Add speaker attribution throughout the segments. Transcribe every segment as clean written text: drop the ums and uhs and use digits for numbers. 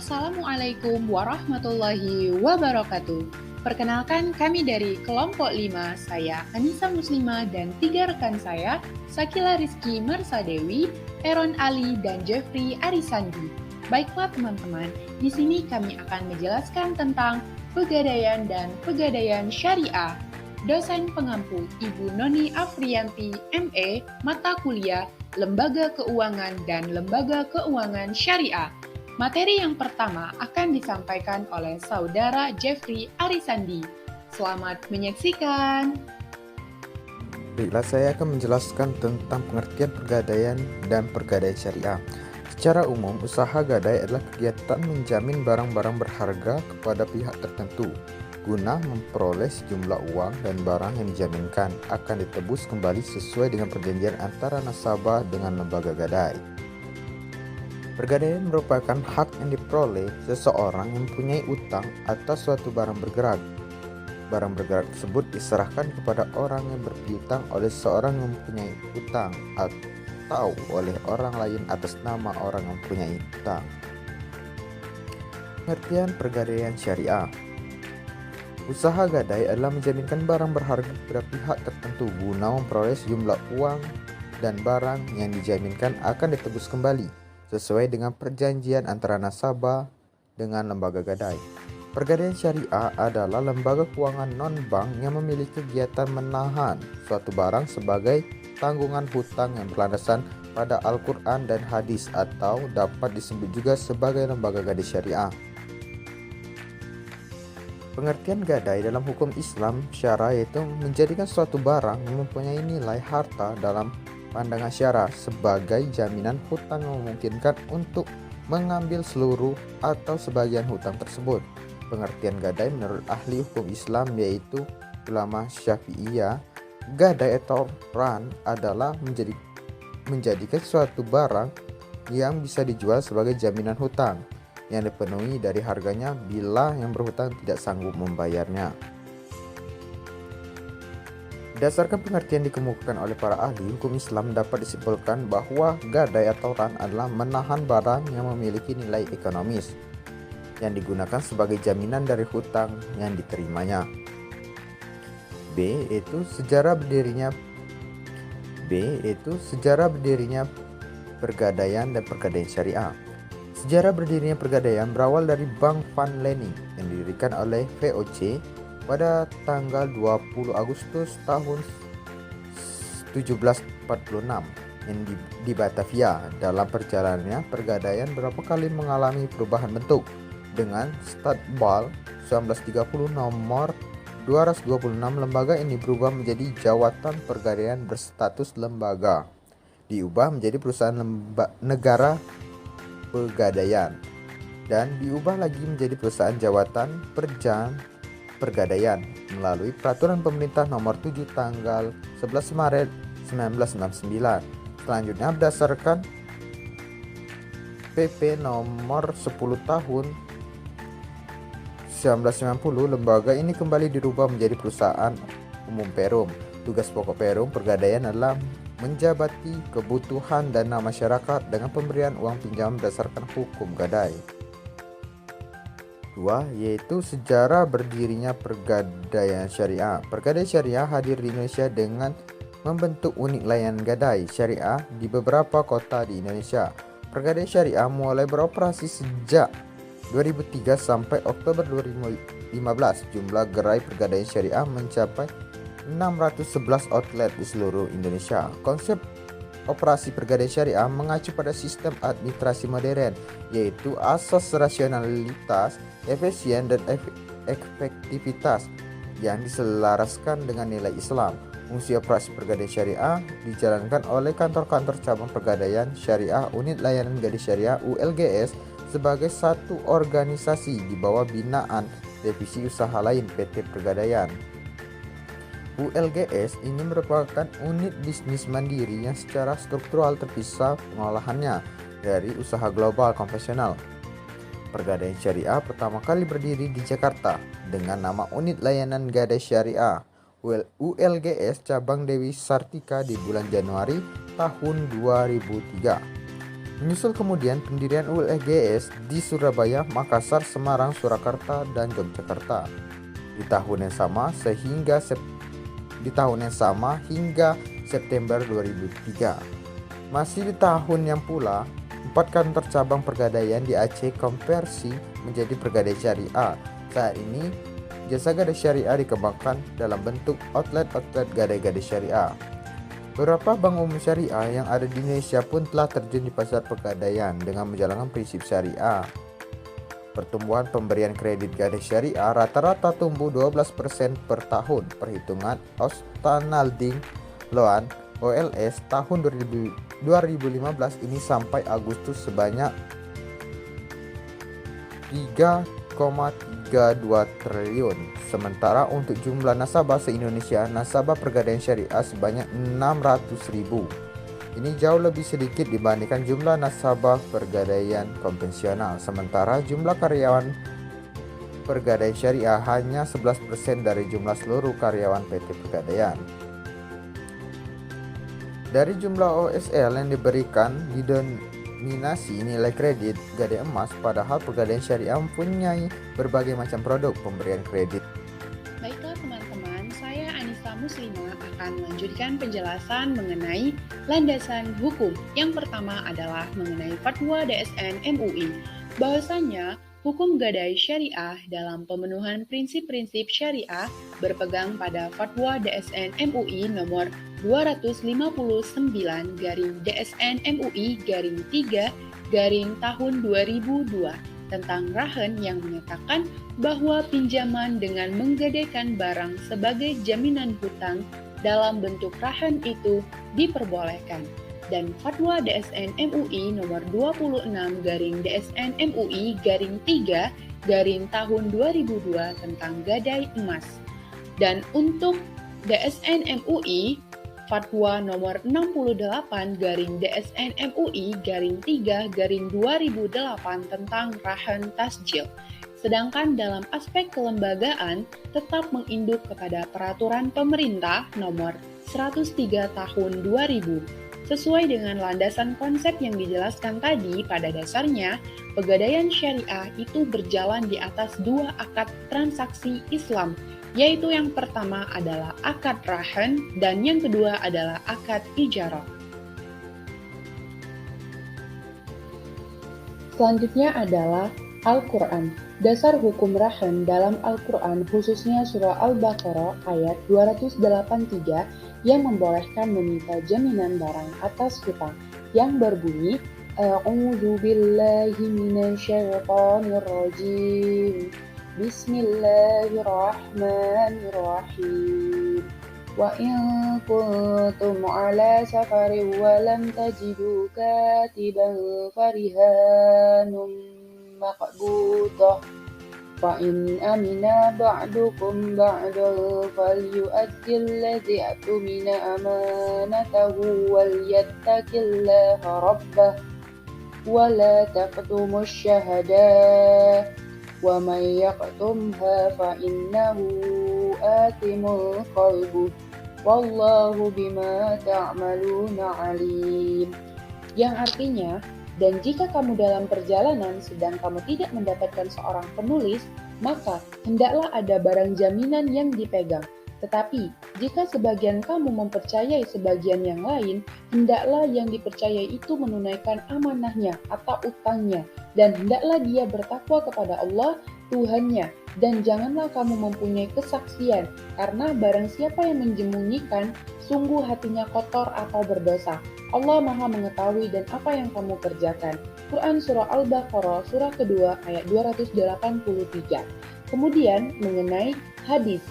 Speaker 1: Assalamualaikum warahmatullahi wabarakatuh. Perkenalkan kami dari kelompok 5, saya Anissa Muslimah dan 3 rekan saya, Sakila Rizky Mersadewi, Eron Ali, dan Jeffrey Arisandi. Baiklah teman-teman, di sini kami akan menjelaskan tentang pegadaian dan pegadaian syariah. Dosen pengampu Ibu Noni Afrianti, ME, mata kuliah Lembaga Keuangan dan Lembaga Keuangan Syariah. Materi yang pertama akan disampaikan oleh Saudara Jeffrey Arisandi. Selamat menyaksikan.
Speaker 2: Baiklah, saya akan menjelaskan tentang pengertian pegadaian dan pegadaian syariah. Secara umum, usaha gadai adalah kegiatan menjamin barang-barang berharga kepada pihak tertentu guna memperoleh sejumlah uang, dan barang yang dijaminkan akan ditebus kembali sesuai dengan perjanjian antara nasabah dengan lembaga gadai. Pegadaian merupakan hak yang diperoleh seseorang yang mempunyai utang atas suatu barang bergerak. Barang bergerak tersebut diserahkan kepada orang yang berpiutang oleh seorang yang mempunyai utang atau oleh orang lain atas nama orang yang mempunyai utang. Pengertian pegadaian syariah. Usaha gadai adalah menjaminkan barang berharga kepada pihak tertentu guna memperoleh sejumlah uang, dan barang yang dijaminkan akan ditebus kembali sesuai dengan perjanjian antara nasabah dengan lembaga gadai. Pegadaian syariah adalah lembaga keuangan non-bank yang memiliki kegiatan menahan suatu barang sebagai tanggungan hutang yang berlandasan pada Al-Quran dan hadis, atau dapat disebut juga sebagai lembaga gadai syariah. Pengertian gadai dalam hukum Islam syara yaitu menjadikan suatu barang yang mempunyai nilai harta dalam pandangan syara sebagai jaminan hutang yang memungkinkan untuk mengambil seluruh atau sebagian hutang tersebut. Pengertian gadai menurut ahli hukum Islam yaitu ulama Syafi'iyah, gadai atau ran adalah menjadikan suatu barang yang bisa dijual sebagai jaminan hutang yang dipenuhi dari harganya bila yang berhutang tidak sanggup membayarnya. Berdasarkan pengertian dikemukakan oleh para ahli hukum Islam, dapat disimpulkan bahwa gadai atau ran adalah menahan barang yang memiliki nilai ekonomis yang digunakan sebagai jaminan dari hutang yang diterimanya. B. Itu sejarah berdirinya pegadaian dan pegadaian syariah. Sejarah berdirinya pegadaian berawal dari Bank Van Lening yang didirikan oleh VOC pada tanggal 20 Agustus tahun 1746 yang di Batavia. Dalam perjalanannya, pegadaian berapa kali mengalami perubahan bentuk, dengan Stadtbal 1930 nomor 226 lembaga ini berubah menjadi Jawatan Pegadaian berstatus lembaga, diubah menjadi Perusahaan Negara Pegadaian, dan diubah lagi menjadi Perusahaan Jawatan Pegadaian melalui Peraturan Pemerintah Nomor 7 tanggal 11 Maret 1969. Selanjutnya, berdasarkan PP Nomor 10 Tahun 1990, lembaga ini kembali dirubah menjadi Perusahaan Umum Perum. Tugas pokok Perum Pegadaian adalah menjabati kebutuhan dana masyarakat dengan pemberian uang pinjam berdasarkan hukum gadai. 2. Yaitu sejarah berdirinya pegadaian syariah. Pegadaian syariah hadir di Indonesia dengan membentuk unit layanan gadai syariah di beberapa kota di Indonesia. Pegadaian syariah mulai beroperasi sejak 2003 sampai Oktober 2015. Jumlah gerai pegadaian syariah mencapai 611 outlet di seluruh Indonesia. Konsep operasi pegadaian syariah mengacu pada sistem administrasi modern, yaitu asas rasionalitas, efisien, dan efektivitas yang diselaraskan dengan nilai Islam. Fungsi operasi pegadaian syariah dijalankan oleh kantor-kantor cabang pegadaian syariah, unit layanan gadai syariah ULGS, sebagai satu organisasi di bawah binaan divisi usaha lain PT Pegadaian. ULGS ini merupakan unit bisnis mandiri yang secara struktural terpisah pengolahannya dari usaha global konvensional. Pegadaian syariah pertama kali berdiri di Jakarta dengan nama Unit Layanan Gadai Syariah ULGS cabang Dewi Sartika di bulan Januari tahun 2003. Menyusul kemudian pendirian ULGS di Surabaya, Makassar, Semarang, Surakarta, dan Yogyakarta. Di tahun yang sama hingga September 2003. Masih di tahun yang pula, 4 kantor cabang Pegadaian di Aceh konversi menjadi Pegadaian Syariah. Saat ini, jasa gadai syariah dikembangkan dalam bentuk outlet-outlet gadai-gadai syariah. Beberapa bank umum syariah yang ada di Indonesia pun telah terjun di pasar pegadaian dengan menjalankan prinsip syariah. Pertumbuhan pemberian kredit gadai syariah rata-rata tumbuh 12% per tahun. Perhitungan Outstanding Loan OLS tahun 2015 ini sampai Agustus sebanyak 3,32 triliun. Sementara untuk jumlah nasabah se-Indonesia, nasabah Pegadaian Syariah sebanyak 600.000. Ini jauh lebih sedikit dibandingkan jumlah nasabah Pegadaian konvensional. Sementara jumlah karyawan Pegadaian Syariah hanya 11% dari jumlah seluruh karyawan PT Pegadaian. Dari jumlah OSL yang diberikan didominasi nilai kredit gadai emas, padahal Pegadaian Syariah mempunyai berbagai macam produk pemberian kredit.
Speaker 1: Baiklah teman-teman, saya Anissa Muslimah akan melanjutkan penjelasan mengenai landasan hukum. Yang pertama adalah mengenai Fatwa DSN MUI. Bahwasanya hukum gadai syariah dalam pemenuhan prinsip-prinsip syariah berpegang pada Fatwa DSN MUI nomor 259/DSN MUI-3/tahun 2002 tentang rahen yang menyatakan bahwa pinjaman dengan menggadaikan barang sebagai jaminan hutang dalam bentuk rahen itu diperbolehkan. Dan Fatwa DSN MUI nomor 26/DSN MUI-3/tahun 2002 tentang gadai emas. Dan untuk DSN MUI Fatwa nomor 68/DSN MUI-3/2008 tentang rahen tasjil. Sedangkan dalam aspek kelembagaan tetap menginduk kepada peraturan pemerintah nomor 103 tahun 2000. Sesuai dengan landasan konsep yang dijelaskan tadi, pada dasarnya pegadaian syariah itu berjalan di atas dua akad transaksi Islam, yaitu yang pertama adalah akad rahen dan yang kedua adalah akad ijarah. Selanjutnya adalah Al-Quran. Dasar hukum rahen dalam Al-Quran, khususnya surah Al-Baqarah ayat 283 yang membolehkan meminta jaminan barang atas hutang yang berbunyi A'udzu billahi minasyaitonir rajim. Bismillahirrahmanirrahim. Wa in kuntum ala safarin wa lam tajidu katiban farihanum maqbudah. Fa in amina ba'dukum ba'dan falyu'addi alladhi atumina amanatahu wal yattaqillaha rabbah wa la taqtumus syahadah wa may yaqtumha fa innahu atimul qalbuh wallahu bima ta'maluna alim. Yang artinya, dan jika kamu dalam perjalanan sedang kamu tidak mendapatkan seorang penulis, maka hendaklah ada barang jaminan yang dipegang. Tetapi, jika sebagian kamu mempercayai sebagian yang lain, hendaklah yang dipercayai itu menunaikan amanahnya atau utangnya, dan hendaklah dia bertakwa kepada Allah, Tuhannya, dan janganlah kamu mempunyai kesaksian, karena barang siapa yang menjemunyikan, sungguh hatinya kotor atau berdosa. Allah Maha mengetahui dan apa yang kamu kerjakan. Quran Surah Al-Baqarah Surah kedua ayat 283. Kemudian mengenai hadis,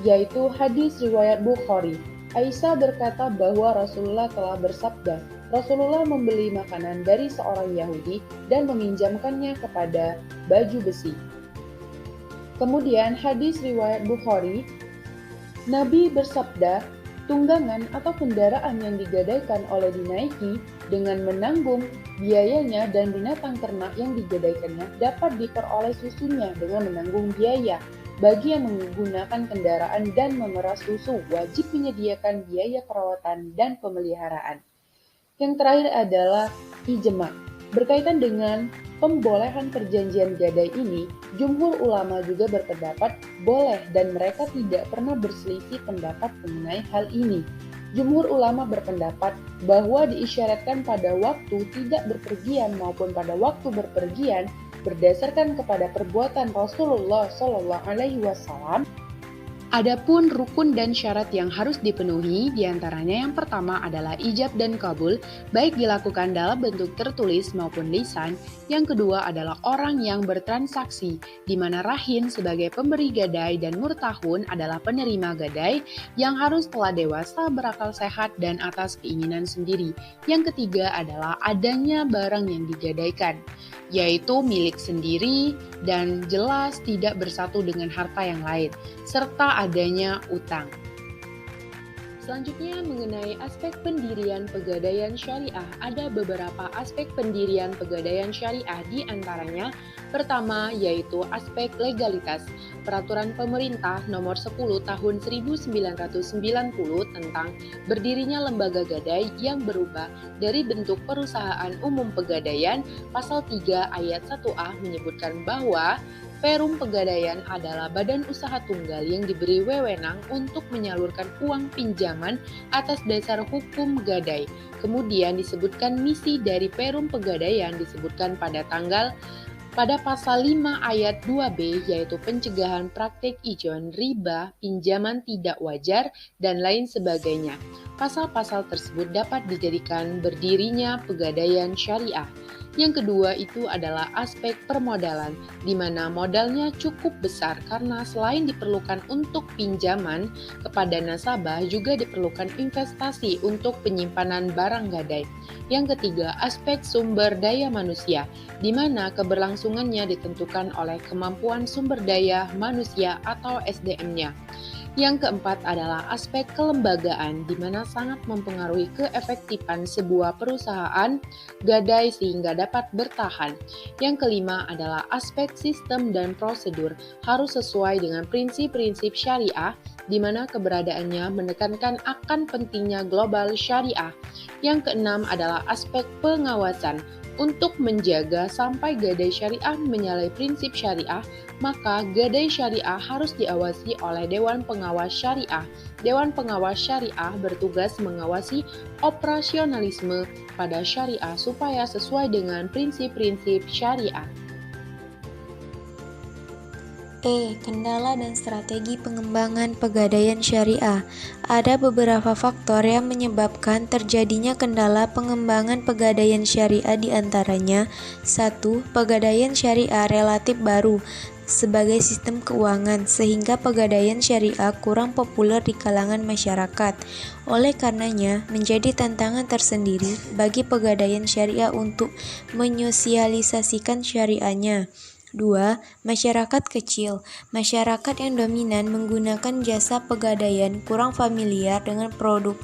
Speaker 1: yaitu hadis riwayat Bukhari. Aisyah berkata bahwa Rasulullah telah bersabda, Rasulullah membeli makanan dari seorang Yahudi dan meminjamkannya kepada baju besi. Kemudian hadis riwayat Bukhari, Nabi bersabda, tunggangan atau kendaraan yang digadaikan oleh dinaiki dengan menanggung biayanya dan binatang ternak yang digadaikannya dapat diperoleh susunya dengan menanggung biaya. Bagi yang menggunakan kendaraan dan memerah susu, wajib menyediakan biaya perawatan dan pemeliharaan. Yang terakhir adalah ijma. Berkaitan dengan pembolehan perjanjian gadai ini, jumhur ulama juga berpendapat boleh dan mereka tidak pernah berselisih pendapat mengenai hal ini. Jumhur ulama berpendapat bahwa diisyaratkan pada waktu tidak berpergian maupun pada waktu berpergian berdasarkan kepada perbuatan Rasulullah SAW. Adapun rukun dan syarat yang harus dipenuhi, diantaranya yang pertama adalah ijab dan kabul, baik dilakukan dalam bentuk tertulis maupun lisan. Yang kedua adalah orang yang bertransaksi, di mana rahin sebagai pemberi gadai dan murtahun adalah penerima gadai yang harus telah dewasa, berakal sehat, dan atas keinginan sendiri. Yang ketiga adalah adanya barang yang digadaikan, yaitu milik sendiri dan jelas tidak bersatu dengan harta yang lain, serta adanya utang. Selanjutnya mengenai aspek pendirian pegadaian syariah, ada beberapa aspek pendirian pegadaian syariah, di antaranya pertama yaitu aspek legalitas. Peraturan pemerintah nomor 10 tahun 1990 tentang berdirinya lembaga gadai yang berubah dari bentuk perusahaan umum pegadaian, pasal 3 ayat 1A menyebutkan bahwa Perum Pegadaian adalah badan usaha tunggal yang diberi wewenang untuk menyalurkan uang pinjaman atas dasar hukum gadai. Kemudian disebutkan misi dari Perum Pegadaian disebutkan pada pasal 5 ayat 2b, yaitu pencegahan praktik ijon, riba, pinjaman tidak wajar, dan lain sebagainya. Pasal-pasal tersebut dapat dijadikan berdirinya pegadaian syariah. Yang kedua itu adalah aspek permodalan, di mana modalnya cukup besar karena selain diperlukan untuk pinjaman kepada nasabah, juga diperlukan investasi untuk penyimpanan barang gadai. Yang ketiga, aspek sumber daya manusia, di mana keberlangsungannya ditentukan oleh kemampuan sumber daya manusia atau SDM-nya. Yang keempat adalah aspek kelembagaan, di mana sangat mempengaruhi keefektifan sebuah perusahaan gadai sehingga dapat bertahan. Yang kelima adalah aspek sistem dan prosedur, harus sesuai dengan prinsip-prinsip syariah, di mana keberadaannya menekankan akan pentingnya global syariah. Yang keenam adalah aspek pengawasan. Untuk menjaga sampai gadai syariah menyalahi prinsip syariah, maka gadai syariah harus diawasi oleh Dewan Pengawas Syariah. Dewan Pengawas Syariah bertugas mengawasi operasionalisme pada syariah supaya sesuai dengan prinsip-prinsip syariah.
Speaker 3: Kendala dan strategi pengembangan pegadaian syariah. Ada beberapa faktor yang menyebabkan terjadinya kendala pengembangan pegadaian syariah, di antaranya 1. Pegadaian syariah relatif baru sebagai sistem keuangan, sehingga pegadaian syariah kurang populer di kalangan masyarakat. Oleh karenanya, menjadi tantangan tersendiri bagi pegadaian syariah untuk menyosialisasikan syariahnya. 2. Masyarakat kecil. Masyarakat yang dominan menggunakan jasa pegadaian kurang familiar dengan produk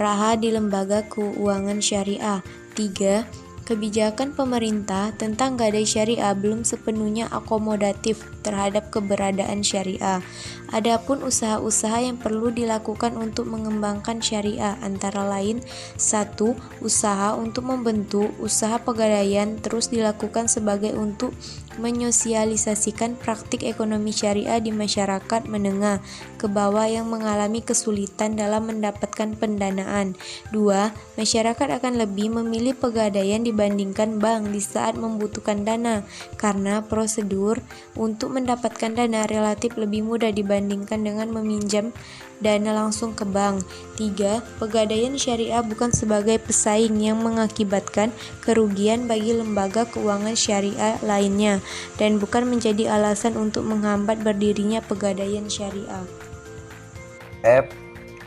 Speaker 3: raha di lembaga keuangan syariah. 3. Kebijakan pemerintah tentang gadai syariah belum sepenuhnya akomodatif terhadap keberadaan syariah. Adapun usaha-usaha yang perlu dilakukan untuk mengembangkan syariah antara lain 1. Usaha untuk membentuk usaha pegadaian terus dilakukan sebagai untuk menyosialisasikan praktik ekonomi syariah di masyarakat menengah ke bawah yang mengalami kesulitan dalam mendapatkan pendanaan. 2. Masyarakat akan lebih memilih pegadaian dibandingkan bank di saat membutuhkan dana, karena prosedur untuk mendapatkan dana relatif lebih mudah dibandingkan dengan meminjam dana langsung ke bank. 3. Pegadaian syariah bukan sebagai pesaing yang mengakibatkan kerugian bagi lembaga keuangan syariah lainnya, dan bukan menjadi alasan untuk menghambat berdirinya pegadaian syariah.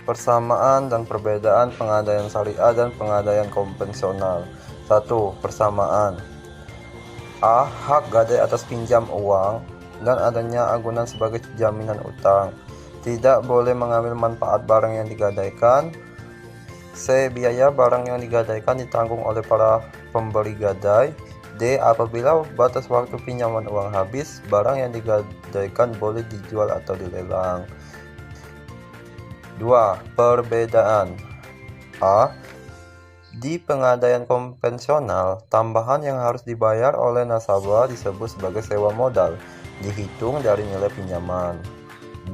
Speaker 4: Persamaan dan perbedaan pengadaian syariah dan pengadaian konvensional. 1. Persamaan. Hak gadai atas pinjam uang dan adanya agunan sebagai jaminan utang. Tidak boleh mengambil manfaat barang yang digadaikan. Biaya barang yang digadaikan ditanggung oleh para pemberi gadai. Apabila batas waktu pinjaman uang habis, barang yang digadaikan boleh dijual atau dilelang. 2. Perbedaan. Di pengadaian konvensional, tambahan yang harus dibayar oleh nasabah disebut sebagai sewa modal, dihitung dari nilai pinjaman.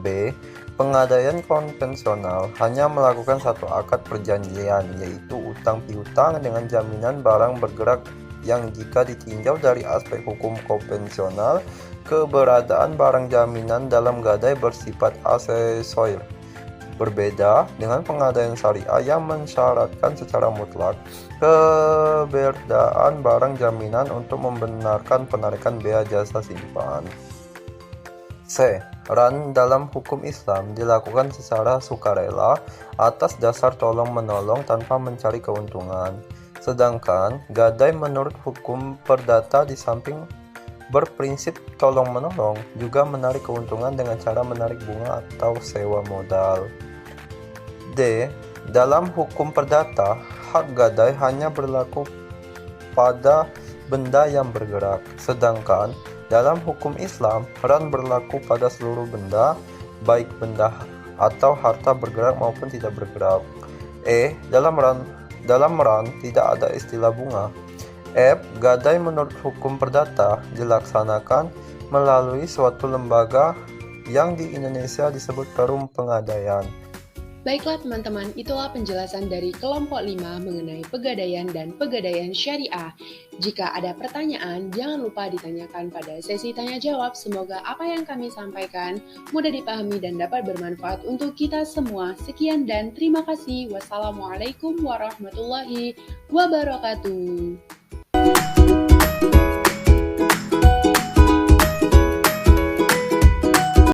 Speaker 4: B. Pengadaian konvensional hanya melakukan satu akad perjanjian, yaitu utang piutang dengan jaminan barang bergerak yang jika ditinjau dari aspek hukum konvensional, keberadaan barang jaminan dalam gadai bersifat aksesor. Berbeda dengan pengadaian syariah yang mensyaratkan secara mutlak keberadaan barang jaminan untuk membenarkan penarikan bea jasa simpan. C. Ran dalam hukum Islam dilakukan secara sukarela atas dasar tolong-menolong tanpa mencari keuntungan. Sedangkan gadai menurut hukum perdata di samping berprinsip tolong-menolong juga menarik keuntungan dengan cara menarik bunga atau sewa modal. D. Dalam hukum perdata, hak gadai hanya berlaku pada benda yang bergerak, sedangkan dalam hukum Islam, ran berlaku pada seluruh benda, baik benda atau harta bergerak maupun tidak bergerak. E. Dalam ran tidak ada istilah bunga. F. Gadai menurut hukum perdata dilaksanakan melalui suatu lembaga yang di Indonesia disebut perum pengadaian.
Speaker 1: Baiklah teman-teman, itulah penjelasan dari kelompok 5 mengenai pegadaian dan pegadaian syariah. Jika ada pertanyaan, jangan lupa ditanyakan pada sesi tanya jawab. Semoga apa yang kami sampaikan mudah dipahami dan dapat bermanfaat untuk kita semua. Sekian dan terima kasih. Wassalamualaikum warahmatullahi wabarakatuh.